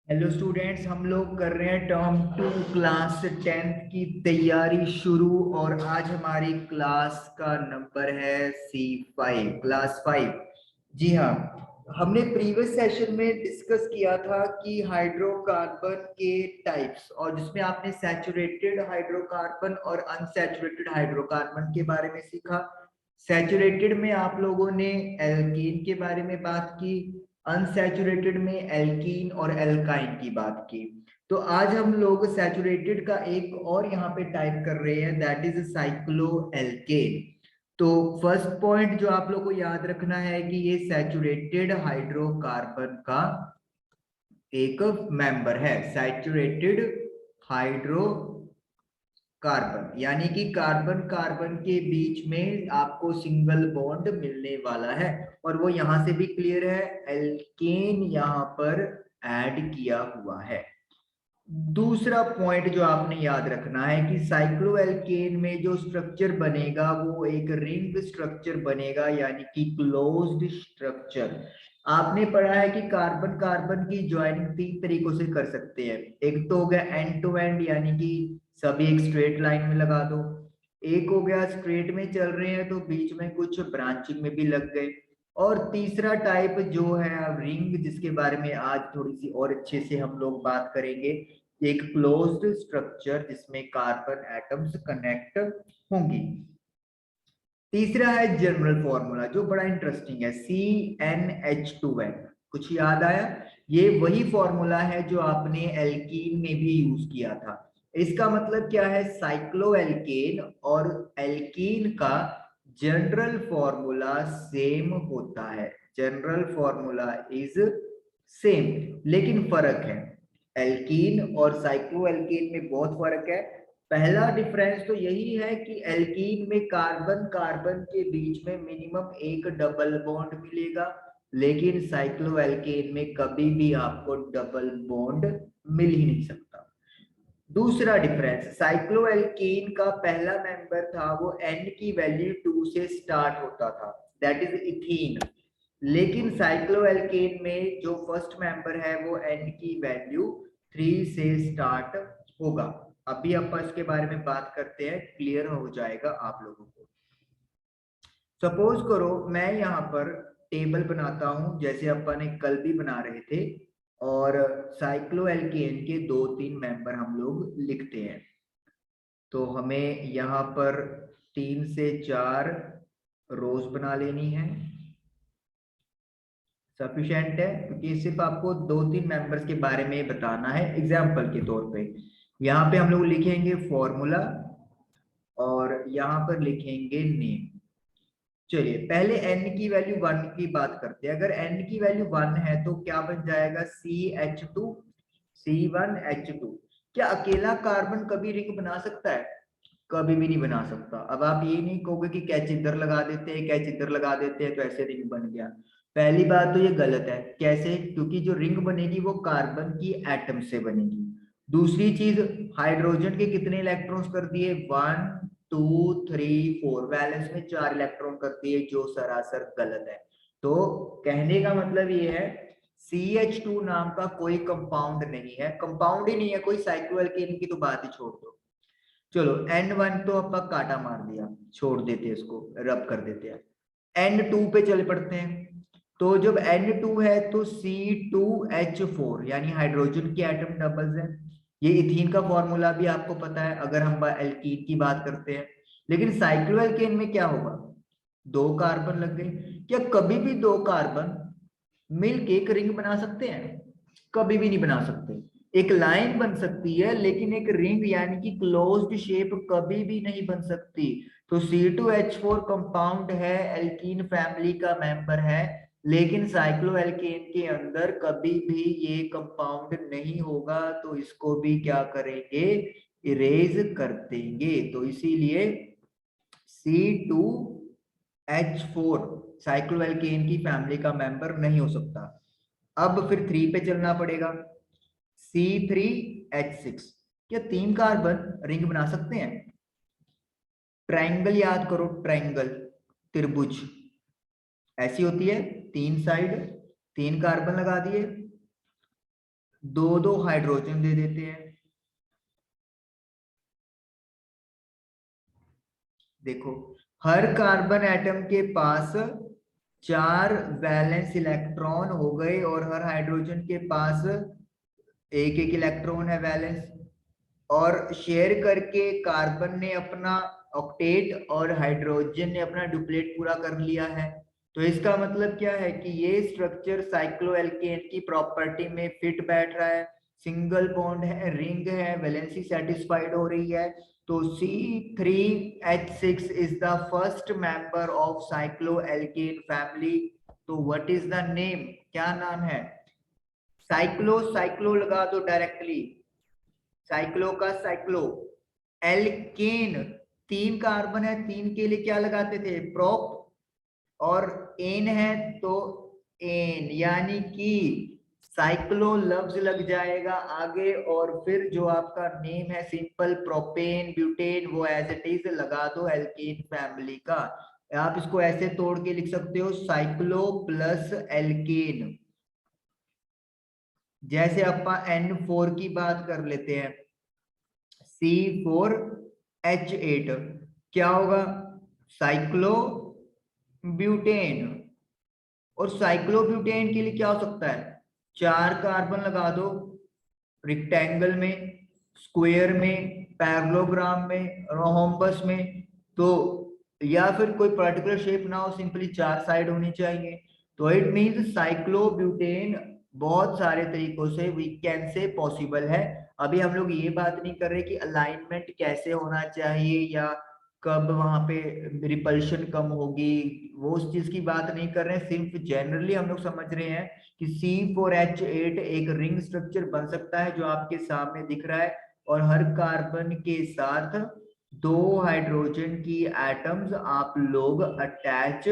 Hello students, हम लोग कर रहे हैं टर्म 2 क्लास 10th की तैयारी शुरू। और आज हमारी क्लास का नंबर है C5, क्लास 5। जी हाँ, हमने प्रीवियस सेशन में डिस्कस किया था कि हाइड्रोकार्बन के टाइप्स, और जिसमें आपने सैचुरेटेड हाइड्रोकार्बन और अनसैचुरेटेड हाइड्रोकार्बन के बारे में सीखा। सैचुरेटेड में आप लोगों ने एल्कीन के बारे में बात की, अनसैचुरेटेड में एल्कीन और एल्काइन की बात की। तो आज हम लोग सैचुरेटेड का एक और यहाँ पे टाइप कर रहे हैं, दैट इज साइक्लो एल्केन। तो फर्स्ट पॉइंट जो आप लोग को याद रखना है कि ये सैचुरेटेड हाइड्रोकार्बन का एक मेंबर है। सैचुरेटेड हाइड्रोकार्बन यानी कि कार्बन कार्बन के बीच में आपको सिंगल बॉन्ड मिलने वाला है, और वो यहां से भी क्लियर है, एल्केन यहां पर ऐड किया हुआ है। दूसरा पॉइंट जो आपने याद रखना है कि साइक्लोएल्केन में जो स्ट्रक्चर बनेगा वो एक रिंग स्ट्रक्चर बनेगा, यानी कि क्लोज्ड स्ट्रक्चर। आपने पढ़ा है कि कार्बन कार्बन की ज्वाइनिंग तीन तरीकों से कर सकते हैं। एक तो हो गया एंड टू एंड, यानी कि सभी एक स्ट्रेट लाइन में लगा दो। एक हो गया स्ट्रेट में चल रहे हैं तो बीच में कुछ ब्रांचिंग में भी लग गए। और तीसरा टाइप जो है रिंग, जिसके बारे में आज थोड़ी सी और अच्छे से हम लोग बात करेंगे, एक क्लोज्ड स्ट्रक्चर जिसमें कार्बन एटम्स कनेक्ट होंगी। तीसरा है जनरल फॉर्मूला जो बड़ा इंटरेस्टिंग है, CnH2n। कुछ याद आया? ये वही फॉर्मूला है जो आपने एल्कीन में भी यूज किया था। इसका मतलब क्या है, साइक्लोएल्केन और एल्कीन का जनरल फॉर्मूला सेम होता है। जनरल फॉर्मूला इज सेम, लेकिन फर्क है। एल्कीन और साइक्लोएल्केन में बहुत फर्क है। पहला डिफरेंस तो यही है कि एल्कीन में कार्बन कार्बन के बीच में मिनिमम एक डबल बॉन्ड मिलेगा, लेकिन साइक्लोएल्केन में कभी भी आपको डबल बॉन्ड मिल ही नहीं सकता। दूसरा डिफरेंस, साइक्लोएल्केन का पहला मेंबर था वो N की वैल्यू 2 से स्टार्ट होता था, दैट इज इथीन। लेकिन साइक्लोएल्केन में जो फर्स्ट मेंबर है वो N की वैल्यू 3 से स्टार्ट होगा। अभी अपन इसके बारे में बात करते हैं, क्लियर हो जाएगा आप लोगों को। सपोज करो मैं यहाँ पर टेबल बनाता हूं जैसे अपन ने कल भी बना रहे थे, और साइक्लोएल्केन के दो तीन मेंबर हम लोग लिखते हैं। तो हमें यहाँ पर 3 से 4 रोज बना लेनी है, सफिशिएंट है, क्योंकि सिर्फ आपको दो तीन मेंबर्स के बारे में बताना है एग्जाम्पल के तौर पे। यहाँ पे हम लोग लिखेंगे फॉर्मूला और यहाँ पर लिखेंगे नेम। चलिए पहले n की वैल्यू 1 की बात करते हैं। अगर n की वैल्यू 1 है तो क्या बन जाएगा, CH2 C1H2। क्या अकेला कार्बन कभी रिंग बना सकता है? कभी भी नहीं बना सकता। अब आप ये नहीं कहोगे कि कैच इधर लगा देते हैं, कैच इधर लगा देते हैं तो ऐसे रिंग बन गया। पहली बात तो ये गलत है। कैसे? क्योंकि जो रिंग बनेगी वो कार्बन की एटम से बनेगी। दूसरी चीज, हाइड्रोजन के कितने इलेक्ट्रॉन्स कर दिए, 1 2 3 4, वैलेंस में 4 इलेक्ट्रॉन कर दिए, जो सरासर गलत है। तो कहने का मतलब ये है, CH2 नाम का कोई कंपाउंड नहीं है, कंपाउंड ही नहीं है कोई। साइक्लोएल्केन की तो बात ही छोड़ दो। चलो N1 तो अपना काटा मार दिया, छोड़ देते हैं इसको, रब कर देते हैं। N2 पे चले पड़ते हैं। तो जब N2 है तो C2H4, यानी हाइड्रोजन की एटम डबल्स है। ये इथीन का फॉर्मूला भी आपको पता है अगर हम एल्कीन की बात करते हैं। लेकिन साइक्लोएल्केन में क्या होगा, दो कार्बन लग गए। क्या कभी भी दो कार्बन मिलके एक रिंग बना सकते हैं? कभी भी नहीं बना सकते। एक लाइन बन सकती है लेकिन एक रिंग यानी कि क्लोज्ड शेप कभी भी नहीं बन सकती। तो C2H4 कंपाउंड है, एल्कीन फैमिली का मेंबर है, लेकिन साइक्लोएल्केन के अंदर कभी भी ये कंपाउंड नहीं होगा। तो इसको भी क्या करेंगे, इरेज कर देंगे। तो इसीलिए C2H4 साइक्लोएल्केन की फैमिली का मेंबर नहीं हो सकता। अब फिर 3 पे चलना पड़ेगा, C3H6। क्या तीन कार्बन रिंग बना सकते हैं? ट्रायंगल याद करो, ट्रायंगल, त्रिभुज ऐसी होती है, तीन साइड, तीन कार्बन लगा दिए, दो दो हाइड्रोजन दे देते हैं। देखो, हर कार्बन एटम के पास 4 वैलेंस इलेक्ट्रॉन हो गए और हर हाइड्रोजन के पास एक एक इलेक्ट्रॉन है वैलेंस। और शेयर करके कार्बन ने अपना ऑक्टेट और हाइड्रोजन ने अपना डुप्लेट पूरा कर लिया है। तो इसका मतलब क्या है कि ये स्ट्रक्चर साइक्लोएल्केन की प्रॉपर्टी में फिट बैठ रहा है। सिंगल बॉन्ड है, रिंग है, वैलेंसी सेटिस्फाइड हो रही है। तो C3H6 is the first member of cycloalkane family. तो व्हाट इज द नेम, क्या नाम है? साइक्लो, साइक्लो लगा दो डायरेक्टली, साइक्लो का साइक्लो। एल्केन, 3 कार्बन है, 3 के लिए क्या लगाते थे? प्रोप। और एन है तो एन, यानी कि साइक्लो लफ्ज लग जाएगा आगे, और फिर जो आपका नेम है सिंपल प्रोपेन ब्यूटेन वो एज इट इज लगा दो एल्केन फैमिली का। आप इसको ऐसे तोड़ के लिख सकते हो, साइक्लो प्लस एल्केन। जैसे अपन N4 की बात कर लेते हैं, C4H8 क्या होगा? Cyclo butane. और साइक्लोब्यूटेन के लिए क्या हो सकता है? 4 कार्बन लगा दो, रिक्टेंगल में, स्क्वायर में, पैरेललोग्राम में, रोम्बस में। तो या फिर कोई पर्टिकुलर शेप ना हो, सिंपली 4 साइड होनी चाहिए। तो इट मींस साइक्लोब्यूटेन बहुत सारे तरीकों से वी कैन से पॉसिबल है। अभी हम लोग ये बात नहीं कर रहे कि अलाइनमेंट कैसे होना चाहिए या कब वहां पे रिपल्शन कम होगी, वो उस चीज की बात नहीं कर रहे हैं। सिर्फ जनरली हम लोग समझ रहे हैं कि C4H8 एक रिंग स्ट्रक्चर बन सकता है जो आपके सामने दिख रहा है, और हर कार्बन के साथ 2 हाइड्रोजन की एटम्स आप लोग अटैच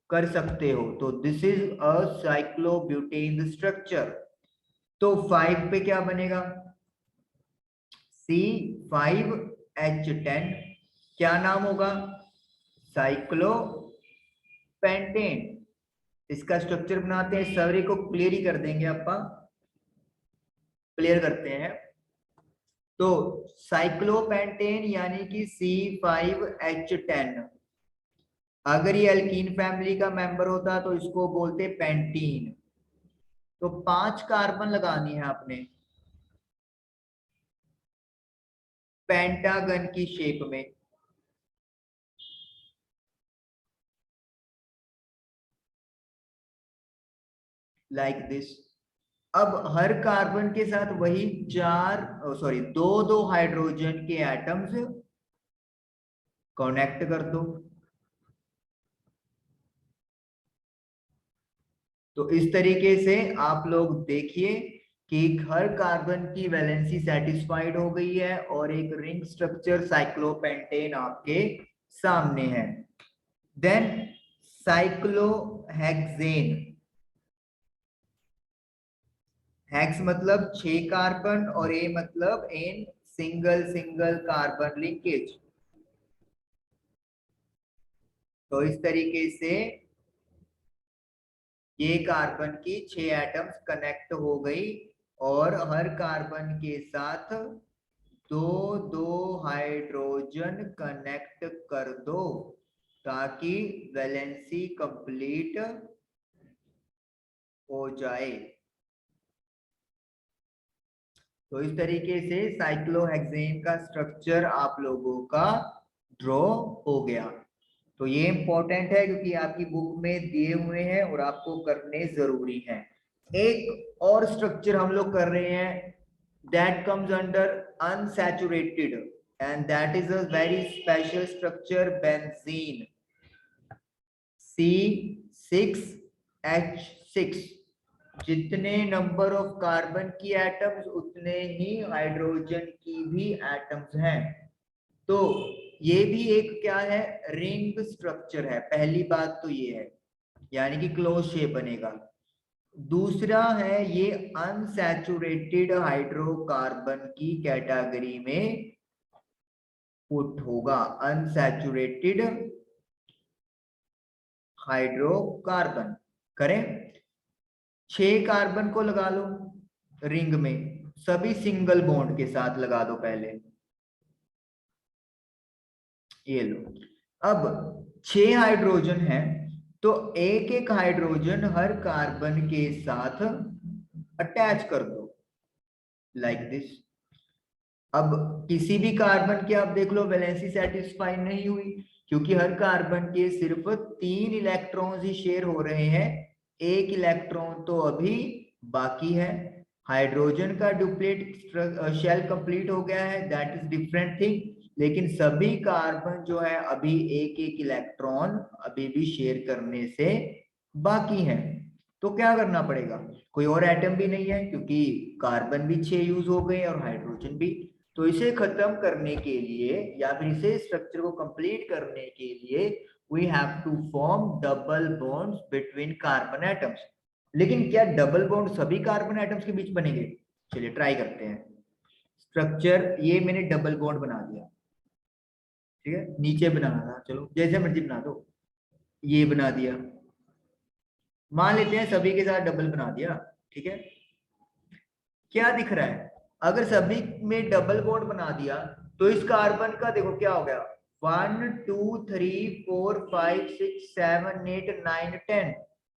कर सकते हो। तो this is a cyclobutane structure. तो 5 पे क्या बनेगा? C5H10, क्या नाम होगा? साइक्लोपेंटेन। इसका स्ट्रक्चर बनाते हैं, सवरी को क्लियर ही कर देंगे, अपन क्लियर करते हैं। तो साइक्लोपेंटेन यानी कि C5H10, अगर ये एल्कीन फैमिली का मेंबर होता तो इसको बोलते पेंटीन। तो 5 कार्बन लगानी है आपने पेंटागन की शेप में, लाइक दिस। अब हर कार्बन के साथ वही 4, सॉरी, दो दो हाइड्रोजन के एटम्स कनेक्ट कर दो। तो इस तरीके से आप लोग देखिए कि हर कार्बन की वैलेंसी सेटिस्फाइड हो गई है और एक रिंग स्ट्रक्चर साइक्लोपेंटेन आपके सामने है। Then cyclohexane. हेक्स मतलब 6 कार्बन और ए मतलब an, single single carbon linkage. तो इस तरीके से ये कार्बन की 6 एटम्स कनेक्ट हो गई, और हर कार्बन के साथ दो दो हाइड्रोजन कनेक्ट कर दो ताकि वैलेंसी कंप्लीट हो जाए। तो इस तरीके से साइक्लोहेक्सेन का स्ट्रक्चर आप लोगों का ड्रॉ हो गया। तो ये इंपॉर्टेंट है क्योंकि आपकी बुक में दिए हुए हैं और आपको करने जरूरी है। एक और स्ट्रक्चर हम लोग कर रहे हैं, that comes under unsaturated, and that is a very special structure, benzene. C6H6। जितने नंबर ऑफ कार्बन की एटम्स उतने ही हाइड्रोजन की भी एटम्स हैं। तो ये भी एक क्या है? रिंग स्ट्रक्चर है। पहली बात तो ये है, यानी कि क्लोज शेप बनेगा। दूसरा है ये अनसैचुरेटेड हाइड्रोकार्बन की कैटेगरी में पुट होगा। अनसैचुरेटेड हाइड्रोकार्बन करें, 6 कार्बन को लगा लो, रिंग में सभी सिंगल बॉन्ड के साथ लगा दो पहले, ये लो। अब 6 हाइड्रोजन है, तो एक एक हाइड्रोजन हर कार्बन के साथ अटैच कर दो, लाइक दिस। अब किसी भी कार्बन की आप देख लो वैलेंसी सेटिस्फाई नहीं हुई, क्योंकि हर कार्बन के सिर्फ 3 इलेक्ट्रॉन्स ही शेयर हो रहे हैं, एक इलेक्ट्रॉन तो अभी बाकी है। हाइड्रोजन का डुप्लीट शेल कंप्लीट हो गया है, दैट इज डिफरेंट थिंग, लेकिन सभी कार्बन जो है अभी एक एक इलेक्ट्रॉन अभी भी शेयर करने से बाकी है। तो क्या करना पड़ेगा, कोई और एटम भी नहीं है क्योंकि कार्बन भी 6 यूज हो गए और हाइड्रोजन भी। तो इसे खत्म करने के लिए या फिर इसे स्ट्रक्चर को कंप्लीट करने के लिए we have to form double bonds between carbon atoms. लेकिन क्या डबल बॉन्ड सभी कार्बन एटम्स के बीच बनेंगे? चलिए ट्राई करते हैं। स्ट्रक्चर ये मैंने डबल बॉन्ड बना दिया, ठीक है, नीचे बनाना था, चलो जैसे मर्जी बना दो, ये बना दिया, मान लेते हैं सभी के साथ डबल बना दिया, ठीक है। क्या दिख रहा है, अगर सभी में डबल बॉन्ड बना दिया तो इस कार्बन का देखो क्या हो गया, 1 2 3 4 5 6 7 8 9 10,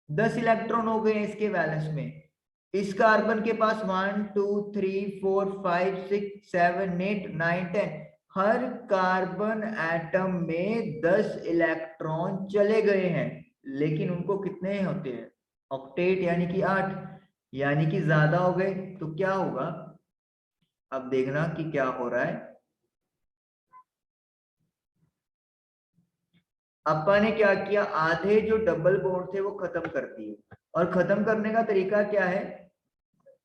10 इलेक्ट्रॉन हो गए इसके वैलेंस में। इस कार्बन के पास 1 2 3 4 5 6 7 8 9 10, हर कार्बन एटम में 10 इलेक्ट्रॉन चले गए हैं, लेकिन उनको कितने होते हैं, ऑक्टेट यानी कि 8, यानी कि ज्यादा हो गए। तो क्या होगा, अब देखना कि क्या हो रहा है। अपन ने क्या किया, आधे जो डबल बॉन्ड थे वो खत्म कर दिए, और खत्म करने का तरीका क्या है,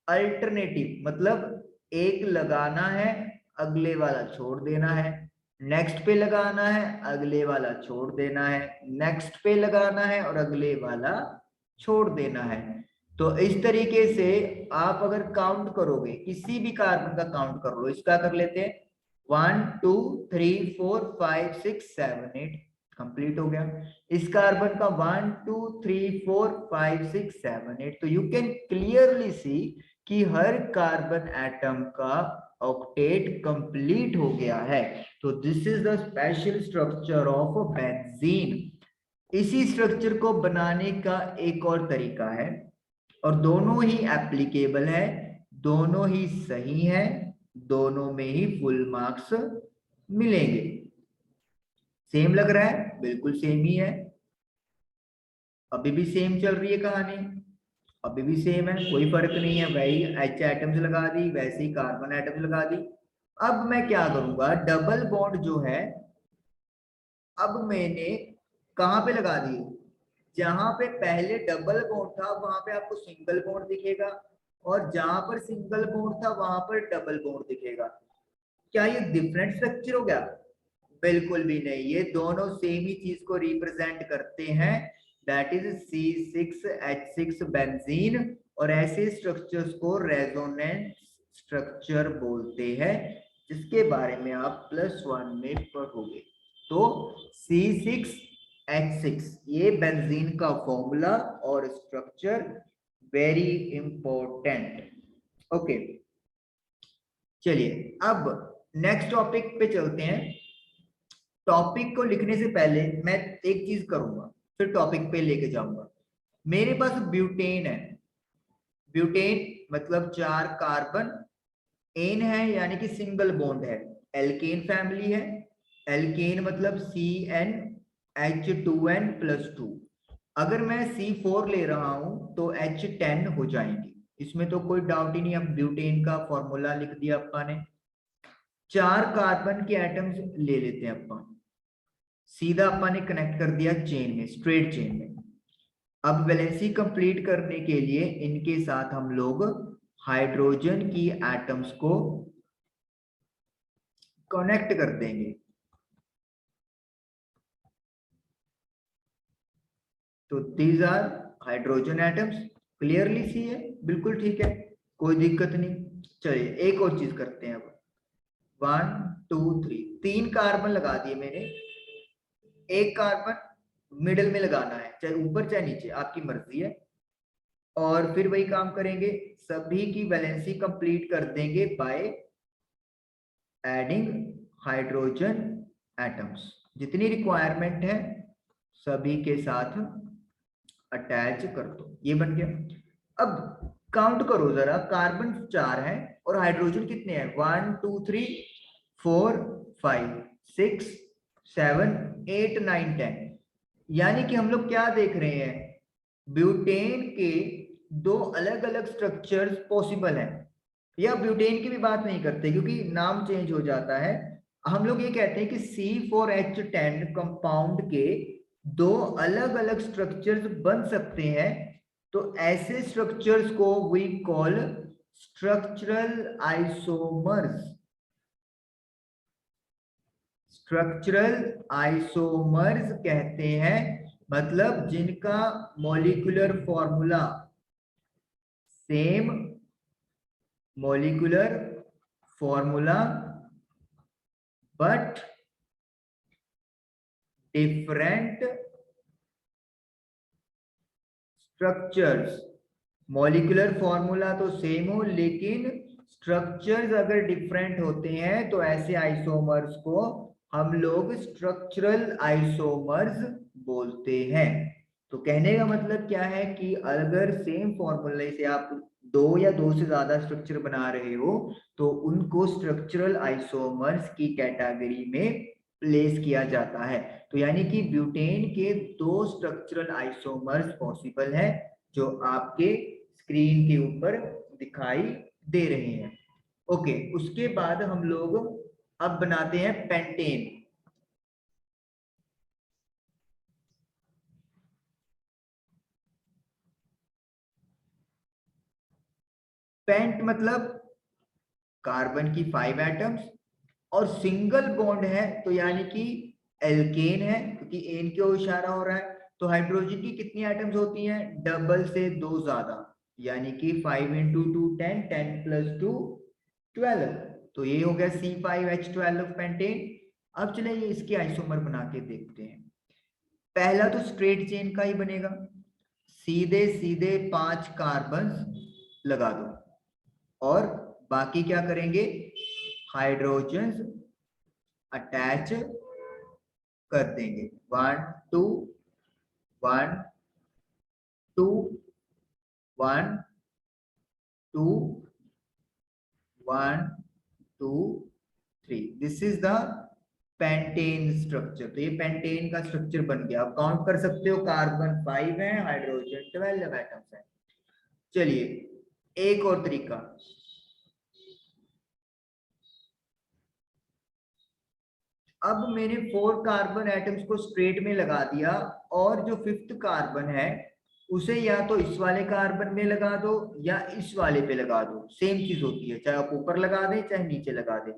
अल्टरनेटिव, मतलब एक लगाना है, अगले वाला छोड़ देना है, नेक्स्ट पे लगाना है, अगले वाला छोड़ देना है, नेक्स्ट पे लगाना है और अगले वाला छोड़ देना है। तो इस तरीके से आप अगर काउंट करोगे, किसी भी कार्बन का काउंट कर लो, इसका कर लेते हैं, 1 2 3 4 5 6 7 8, कंप्लीट हो गया। इस कार्बन का 1 2 3 4 5 6 7 8, तो यू कैन क्लियरली सी कि हर कार्बन एटम का ऑक्टेट कंप्लीट हो गया है। तो this is the special structure of benzene. इसी स्ट्रक्चर को बनाने का एक और तरीका है, और दोनों ही एप्लीकेबल है, दोनों ही सही है, दोनों में ही फुल मार्क्स मिलेंगे। सेम लग रहा है, बिल्कुल सेम ही है, अभी भी सेम चल रही है कहानी, अभी भी सेम है, कोई फर्क नहीं है, वही एच एटम्स लगा दी, वैसे ही कार्बन एटम्स लगा दी। अब मैं क्या करूंगा, डबल बॉन्ड जो है अब मैंने कहां पे लगा दी, जहां पे पहले डबल बॉन्ड था वहां पे आपको सिंगल बॉन्ड दिखेगा, और जहां पर सिंगल बॉन्ड था वहां पर डबल बॉन्ड दिखेगा। क्या ये डिफरेंट स्ट्रक्चर हो गया? बिल्कुल भी नहीं, ये दोनों सेम ही चीज को रिप्रेजेंट करते हैं, दैट इज C6H6 बेंजीन। और ऐसे स्ट्रक्चर्स को रेजोनेंस स्ट्रक्चर बोलते हैं, जिसके बारे में आप +1 में पढ़ोगे। तो C6H6 ये बेंजीन का फॉर्मूला और स्ट्रक्चर, वेरी इंपॉर्टेंट। ओके, चलिए अब नेक्स्ट टॉपिक पे चलते हैं। टॉपिक को लिखने से पहले मैं एक चीज करूंगा, फिर टॉपिक पे लेके जाऊंगा। मेरे पास ब्यूटेन है, ब्यूटेन मतलब 4 कार्बन, एन है यानी कि सिंगल बॉन्ड है, एल्केन फैमिली है, एल्केन मतलब CnH2n+2। अगर मैं C4 ले रहा हूं तो H10 हो जाएंगे, इसमें तो कोई डाउट ही नहीं। अब ब्यूटेन का फॉर्मूला लिख दिया अपन ने, 4 कार्बन के एटम्स ले लेते हैं अपन, सीधा अपन ने कनेक्ट कर दिया चेन में, स्ट्रेट चेन में। अब वैलेंसी कंप्लीट करने के लिए इनके साथ हम लोग हाइड्रोजन की एटम्स को कनेक्ट कर देंगे। तो these are hydrogen atoms, clearly see है, बिल्कुल ठीक है, कोई दिक्कत नहीं। चलिए एक और चीज करते हैं, अब 1 2 3 3 कार्बन लगा दिए मैंने, एक कार्बन मिडिल में लगाना है, चाहे ऊपर चाहे नीचे, आपकी मर्जी है। और फिर वही काम करेंगे, सभी की वैलेंसी कंप्लीट कर देंगे बाय एडिंग हाइड्रोजन एटम्स। जितनी रिक्वायरमेंट है सभी के साथ अटैच कर दो, ये बन गया। अब काउंट करो जरा, कार्बन 4 है और हाइड्रोजन कितने हैं, 1 2 3 4 5 6 7 8 9 10। यानी कि हम लोग क्या देख रहे हैं, ब्यूटेन के दो अलग अलग स्ट्रक्चर्स पॉसिबल हैं। या ब्यूटेन की भी बात नहीं करते क्योंकि नाम चेंज हो जाता है, हम लोग ये कहते हैं कि C4H10 कंपाउंड के दो अलग अलग स्ट्रक्चर्स बन सकते हैं। तो ऐसे स्ट्रक्चर्स को we call structural isomers. Structural isomers कहते हैं, मतलब जिनका molecular formula same molecular formula but different structures. Molecular formula तो सेम हो लेकिन स्ट्रक्चर्स अगर डिफरेंट होते हैं तो ऐसे आइसोमर्स को हम लोग स्ट्रक्चरल आइसोमर्स बोलते हैं। तो कहने का मतलब क्या है कि अगर सेम फॉर्मूले से आप दो या दो से ज्यादा स्ट्रक्चर बना रहे हो तो उनको स्ट्रक्चरल आइसोमर्स की कैटेगरी में प्लेस किया जाता है। तो यानी कि ब्यूटेन के दो स्ट्रक्चरल आइसोमर्स पॉसिबल है जो आपके स्क्रीन के ऊपर दिखाई दे रहे हैं। ओके, उसके बाद हम लोग अब बनाते हैं पेंटेन। पेंट मतलब कार्बन की 5 एटम्स और सिंगल बॉन्ड है, तो यानी कि एल्केन है क्योंकि एन की ओर इशारा हो रहा है। तो हाइड्रोजन की कितनी एटम्स होती हैं, डबल से दो ज्यादा, यानी कि 5 इंटू टू 10, 10 प्लस 2 12। तो ये हो गया C5H12 पेंटेन। अब चले ये इसके आइसोमर बना के देखते हैं। पहला तो स्ट्रेट चेन का ही बनेगा, सीधे सीधे 5 कार्बन लगा दो और बाकी क्या करेंगे, हाइड्रोजन अटैच कर देंगे। 1 2 1 2 1 2 1 2 3। This is the pentane structure. तो ये पेंटेन का स्ट्रक्चर बन गया। आप काउंट कर सकते हो, कार्बन 5 है, हाइड्रोजन 12 एटम्स है। चलिए एक और तरीका, अब मैंने 4 कार्बन एटम्स को स्ट्रेट में लगा दिया और जो 5th कार्बन है उसे या तो इस वाले कार्बन में लगा दो या इस वाले पे लगा दो, सेम चीज होती है, चाहे आप ऊपर लगा दें चाहे नीचे लगा दें।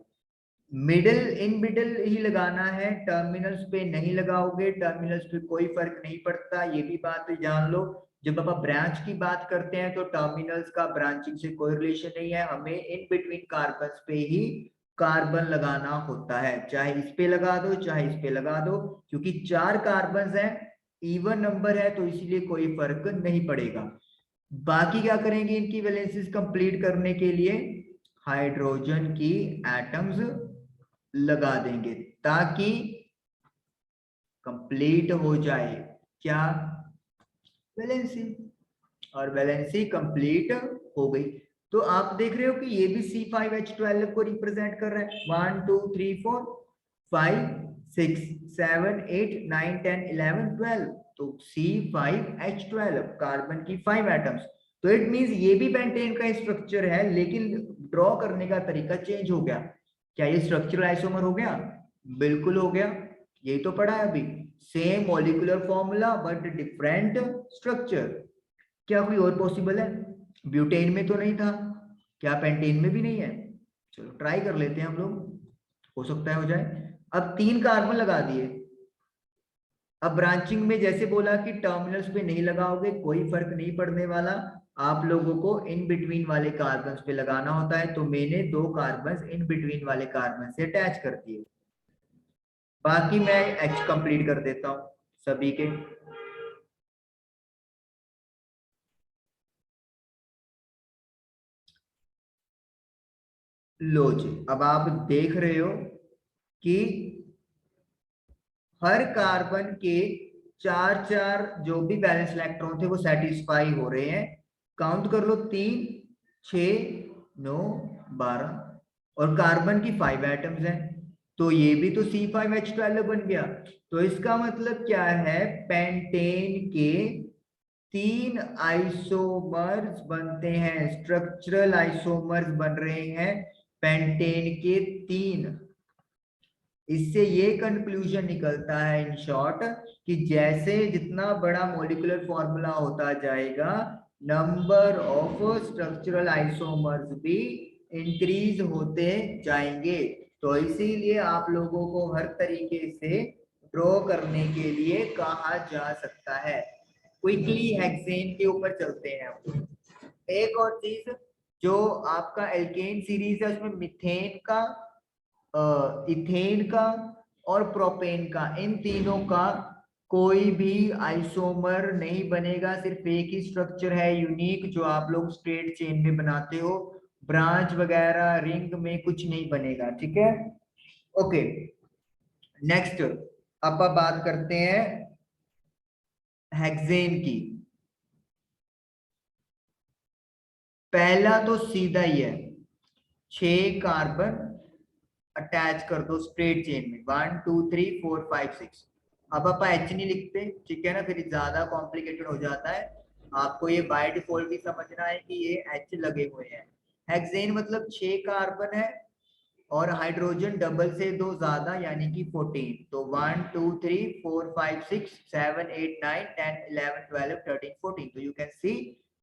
मिडिल इन मिडिल ही लगाना है, टर्मिनल्स पे नहीं लगाओगे, टर्मिनल्स पे कोई फर्क नहीं पड़ता, ये भी बात जान लो। जब आप ब्रांच की बात करते हैं तो टर्मिनल्स का ब्रांचिंग से कोई रिलेशन नहीं है, हमें इन बिटवीन कार्बन पे ही कार्बन लगाना होता है, चाहे इस पे लगा दो चाहे इस पे लगा दो, क्योंकि 4 कार्बन है, इवन नंबर है, तो इसलिए कोई फर्क नहीं पड़ेगा। बाकी क्या करेंगे, इनकी वैलेंसीज कंप्लीट करने के लिए हाइड्रोजन की एटम्स लगा देंगे ताकि कंप्लीट हो जाए क्या, वैलेंसी। और वैलेंसी कंप्लीट हो गई। तो आप देख रहे हो कि ये भी C5H12 को रिप्रेजेंट कर रहा है, 1 2 3 4 5 6 7 8 9 10 11 12। तो C5H12 कार्बन की 5 एटम्स। तो इट मींस ये भी पेंटेन का स्ट्रक्चर है लेकिन ड्रॉ करने का तरीका चेंज हो गया। क्या ये स्ट्रक्चरल आइसोमर हो गया, बिल्कुल हो गया। यही तो पढ़ा है अभी, same molecular formula but different structure. क्या कोई और पॉसिबल है, ब्यूटेन में तो नहीं था, क्या पेंटेन में भी नहीं है, चलो ट्राई कर लेते हैं हम लोग, हो सकता है हो जाए। अब 3 कार्बन लगा दिए, अब ब्रांचिंग में जैसे बोला कि टर्मिनल्स पे नहीं लगाओगे कोई फर्क नहीं पड़ने वाला, आप लोगों को इन बिटवीन वाले कार्बन पे लगाना होता है, तो मैंने 2 कार्बन इन बिटवीन वाले कार्बन से अटैच कर दिए। बाकी मैं एच कंप्लीट कर देता हूं सभी के। लो जी, अब आप देख रहे हो कि हर कार्बन के चार चार जो भी बैलेंस इलेक्ट्रॉन थे वो सेटिस्फाई हो रहे हैं। काउंट कर लो, 3, 6, 9, 12 और कार्बन की 5 एटम्स हैं, तो ये भी तो C5H12 बन गया। तो इसका मतलब क्या है, पेंटेन के 3 आइसोमर्स बनते हैं, स्ट्रक्चरल आइसोमर्स बन रहे हैं पेंटेन के 3। इससे ये कंक्लूजन निकलता है इन शॉर्ट कि जैसे जितना बड़ा मॉलिक्यूलर फॉर्मूला होता जाएगा, नंबर ऑफ स्ट्रक्चरल आइसोमर्स भी इंक्रीज होते जाएंगे। तो इसीलिए आप लोगों को हर तरीके से ड्रॉ करने के लिए कहा जा सकता है। क्विकली हेक्सेन के ऊपर चलते हैं हम। एक और चीज, जो आपका एल्केन सीरीज है उसमें मिथेन का, इथेन का और प्रोपेन का, इन तीनों का कोई भी आइसोमर नहीं बनेगा। सिर्फ एक ही स्ट्रक्चर है यूनिक जो आप लोग स्ट्रेट चेन में बनाते हो, ब्रांच वगैरह रिंग में कुछ नहीं बनेगा, ठीक है। ओके, नेक्स्ट अब आप बात करते हैं हेक्सेन की। पहला तो सीधा ही है, 6 कार्बन अटैच कर दो स्ट्रेट चेन में, 1 2 3 4 5 6। अब आप एच नहीं लिखते, ठीक है ना, फिर ज्यादा कॉम्प्लिकेटेड हो जाता है। आपको ये बाय डिफॉल्ट भी समझना है कि ये एच लगे हुए हैं। हेक्सेन मतलब 6 कार्बन है और हाइड्रोजन डबल से 2 ज्यादा यानी कि 14। तो 1 2 3 4 5 6 7 8 9 10 11 12 13 14। तो यू कैन सी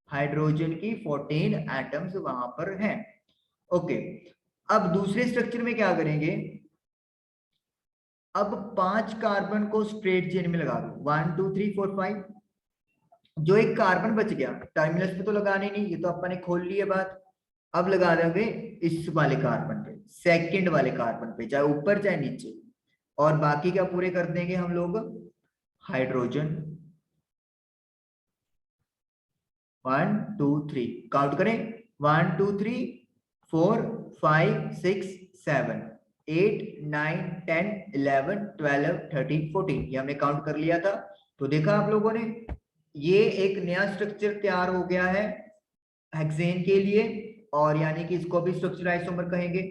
हाइड्रोजन की 14 एटम्स वहां पर हैं। ओके, अब दूसरे स्ट्रक्चर में क्या करेंगे, अब 5 कार्बन को स्ट्रेट चेन में लगा दो, 1 2 3 4 5। जो एक कार्बन बच गया टर्मिनल्स पे तो लगाने नहीं, ये तो अपन ने खोल ली है बात। अब लगा देंगे इस वाले कार्बन पे, सेकंड वाले कार्बन पे, चाहे ऊपर चाहे नीचे। और बाकी क्या पूरे कर देंगे हम लोग, हाइड्रोजन। 1 2 3 काउंट करें, 1 2 3 4 5 6 7 8 9 10 11 12 13 14, ये हमने काउंट कर लिया था। तो देखा आप लोगों ने, ये एक नया स्ट्रक्चर तैयार हो गया है हेक्सेन के लिए, और यानी कि इसको भी स्ट्रक्चर आइसोमर कहेंगे।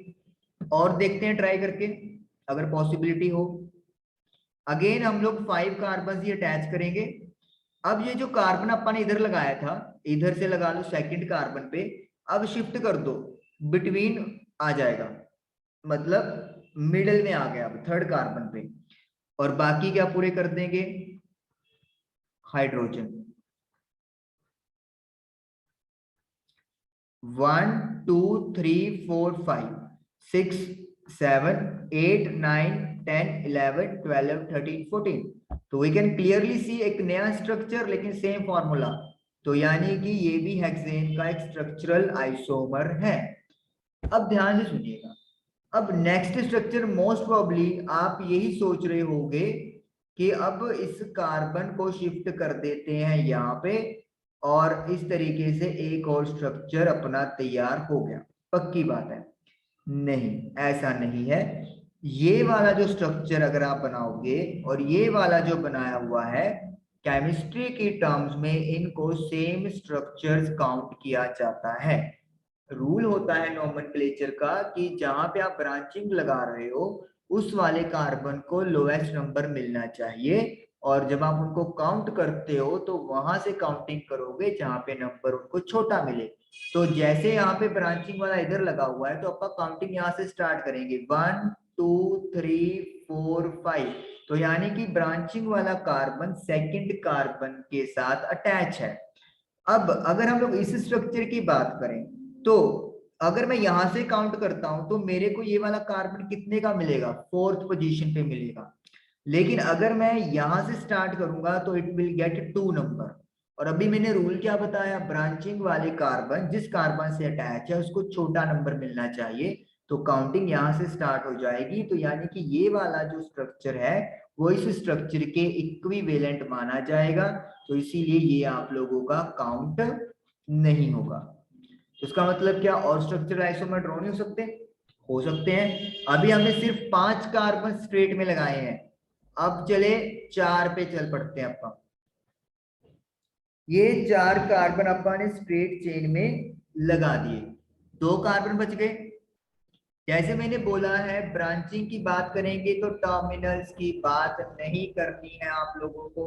और देखते हैं ट्राई करके अगर पॉसिबिलिटी हो। अगेन हम लोग 5 कार्बन ही अटैच करेंगे। अब ये जो कार्बन अपन ने इधर लगाया था, इधर से लगा लो सेकंड कार्बन पे, अब शिफ्ट कर दो, बिटवीन आ जाएगा, मतलब मिडिल में आ गया अब थर्ड कार्बन पे। और बाकी क्या पूरे कर देंगे, हाइड्रोजन। 1 2 3 4 5 6 7 8 9 10 11 12 13 14। तो वी कैन क्लियरली सी एक नया स्ट्रक्चर लेकिन सेम फॉर्मूला। तो यानी कि ये भी हेक्सेन का एक स्ट्रक्चरल आइसोमर है। अब ध्यान से सुनिएगा, अब नेक्स्ट स्ट्रक्चर मोस्ट प्रोबेबली आप यही सोच रहे होंगे कि अब इस कार्बन को शिफ्ट कर देते हैं यहाँ पे और इस तरीके से एक और स्ट्रक्चर अपना तैयार हो गया। पक्की बात है, नहीं ऐसा नहीं है। ये वाला जो स्ट्रक्चर अगर आप बनाओगे और ये वाला जो बनाया हुआ है, केमिस्ट्री की टर्म्स में इनको सेम स्ट्रक्चर्स काउंट किया जाता है। रूल होता है नोमेनक्लेचर का कि जहां पे आप ब्रांचिंग लगा रहे हो उस वाले कार्बन को लोएस्ट नंबर मिलना चाहिए, और जब आप उनको काउंट करते हो तो वहां से काउंटिंग करोगे जहां पे नंबर उनको छोटा मिले। तो जैसे यहाँ पे ब्रांचिंग वाला इधर लगा हुआ है तो अपन काउंटिंग यहाँ से स्टार्ट करेंगे, 1 2 3 4 5। तो यानी कि ब्रांचिंग वाला कार्बन सेकंड कार्बन के साथ अटैच है। अब अगर हम लोग इस स्ट्रक्चर की बात करें तो अगर मैं यहां से काउंट करता हूं तो मेरे को ये वाला कार्बन कितने का मिलेगा, फोर्थ पोजीशन पे मिलेगा। लेकिन अगर मैं यहां से स्टार्ट करूंगा तो इट विल गेट 2 नंबर। और अभी मैंने रूल क्या बताया, ब्रांचिंग वाले कार्बन जिस कार्बन से अटैच है उसको छोटा नंबर मिलना चाहिए। तो काउंटिंग यहां से स्टार्ट हो जाएगी। तो यानी कि ये वाला जो स्ट्रक्चर है वो इस स्ट्रक्चर के इक्विवेलेंट माना जाएगा। तो इसीलिए ये आप लोगों का काउंट नहीं होगा। तो इसका मतलब क्या, और स्ट्रक्चर आइसोमर ड्रॉ नहीं हो सकते? हो सकते हैं। अभी हमने सिर्फ 5 कार्बन स्ट्रेट में लगाए हैं, अब चले 4 पे चल पड़ते हैं अपन। ये 4 कार्बन अपन ने स्ट्रेट चेन में लगा दिए, 2 कार्बन बच गए। जैसे मैंने बोला है ब्रांचिंग की बात करेंगे तो टर्मिनल्स की बात नहीं करनी है आप लोगों को।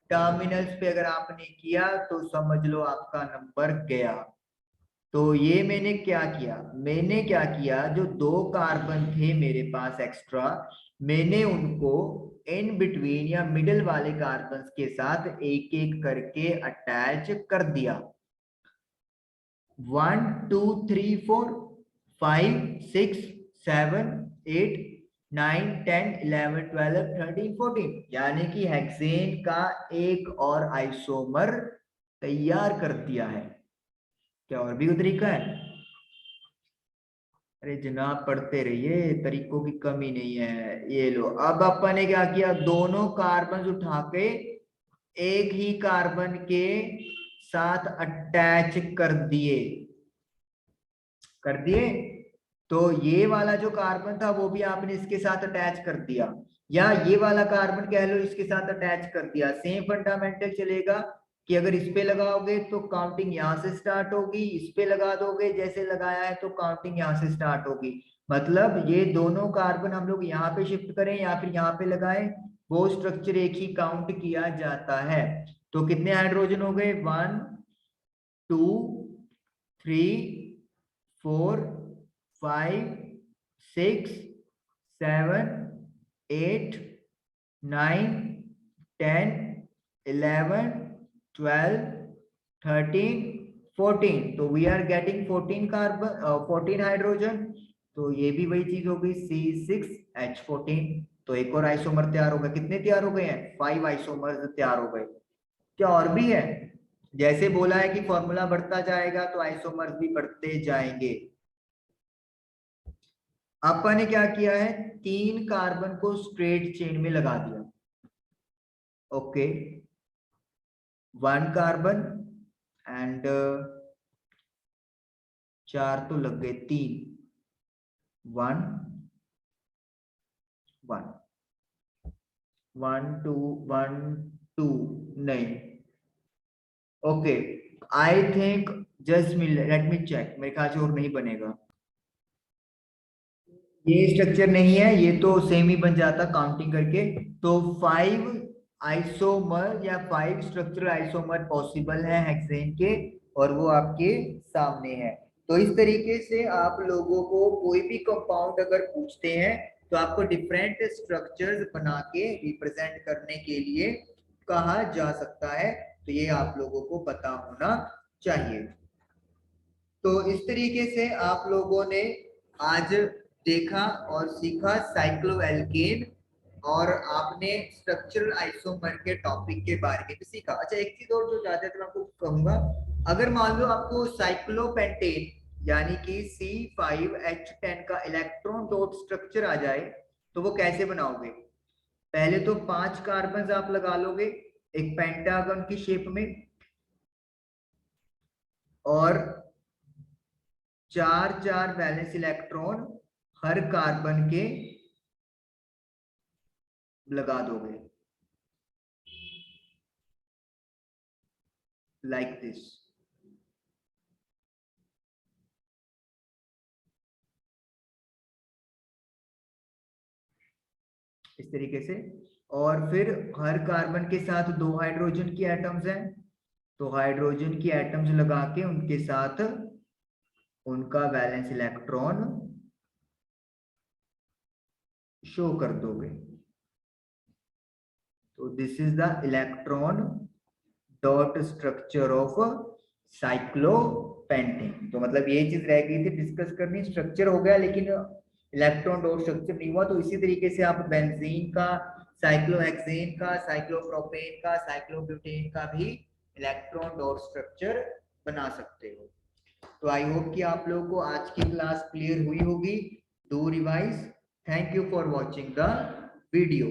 टर्मिनल्स पे अगर आपने किया तो समझ लो आपका नंबर गया। तो ये मैंने क्या किया, जो 2 कार्बन थे मेरे पास एक्स्ट्रा, मैंने उनको इन बिटवीन या मिडिल वाले कार्बन के साथ एक एक करके अटैच कर दिया। 1 2 3 4 5 6 7 8 9 10 11 12 13 14, यानी कि हेक्सेन का एक और आइसोमर तैयार कर दिया है। क्या और भी कोई तरीका है? अरे जनाब पढ़ते रहिए, तरीकों की कमी नहीं है। ये लो, अब अपन ने क्या किया, दोनों कार्बन उठा के एक ही कार्बन के साथ अटैच कर दिए। तो ये वाला जो कार्बन था वो भी आपने इसके साथ अटैच कर दिया, या ये वाला कार्बन कह लो इसके साथ अटैच कर दिया। सेम फंडामेंटल चलेगा कि अगर इस पे लगाओगे तो काउंटिंग यहां से स्टार्ट होगी, इस पे लगा दोगे जैसे लगाया है तो काउंटिंग यहां से स्टार्ट होगी। मतलब ये दोनों कार्बन हम लोग यहाँ पे शिफ्ट करें या फिर यहाँ पे लगाएं, वो स्ट्रक्चर एक ही काउंट किया जाता है। तो कितने हाइड्रोजन हो गए? 1 2 3 4 5 6 7 8 9 10 11 12 13 14। तो we are getting 14 carbon 14 hydrogen. तो ये भी वही चीज हो गई C6H14। तो एक और आइसोमर तैयार हो गया। कितने तैयार हो गए हैं? 5 आइसोमर्स तैयार हो गए। क्या और भी है? जैसे बोला है कि फॉर्मूला बढ़ता जाएगा तो आइसोमर्स भी बढ़ते जाएंगे। अपन ने क्या किया है, 3 कार्बन को स्ट्रेट चेन में लगा दिया। ओके, 1 कार्बन एंड 4 तो लग गए, 3 1 1 1 2 1 2 नहीं। Okay, I think just let me check, मेरे ख्याल से और नहीं बनेगा। ये स्ट्रक्चर नहीं है, ये तो सेम ही बन जाता काउंटिंग करके। तो 5 आइसोमर या 5 स्ट्रक्चरल आइसोमर पॉसिबल है हेक्सेन के, और वो आपके सामने है। तो इस तरीके से आप लोगों को कोई भी कंपाउंड अगर पूछते हैं तो आपको डिफरेंट स्ट्रक्चर्स बना के रिप्रेजेंट करने के लिए कहा जा सकता है। तो ये आप लोगों को पता होना चाहिए। तो इस तरीके से आप लोगों ने आज देखा और सीखा साइक्लोएल्केन, और आपने स्ट्रक्चरल आइसोमर के टॉपिक के बारे में भी सीखा। अच्छा, एक चीज और जो ज्यादा मैं आपको कहूंगा, अगर मान लो आपको साइक्लोपेंटेन यानी कि C5H10 का इलेक्ट्रॉन डॉट स्ट्रक्चर आ जाए तो वो कैसे बनाओगे? पहले तो 5 कार्बन आप लगा लोगे एक पेंटागन की शेप में, और 4 वैलेंस इलेक्ट्रॉन हर कार्बन के लगा दोगे लाइक दिस। इस तरीके से। और फिर हर कार्बन के साथ 2 हाइड्रोजन की एटम्स हैं, तो हाइड्रोजन की एटम्स लगा के उनके साथ उनका वैलेंस इलेक्ट्रॉन शो कर दोगे। तो this is the electron dot structure of cyclopentane. तो मतलब ये चीज रह गई थी डिस्कस करनी, स्ट्रक्चर हो गया लेकिन इलेक्ट्रॉन डॉट स्ट्रक्चर नहीं हुआ। तो इसी तरीके से आप बेंजीन का, साइक्लोहेक्सेन का, साइक्लोप्रोपेन का, साइक्लोब्यूटेन का भी इलेक्ट्रॉन डॉट स्ट्रक्चर बना सकते हो। तो आई होप कि आप लोगों को आज की क्लास क्लियर हुई होगी। Do revise. Thank you for watching the video.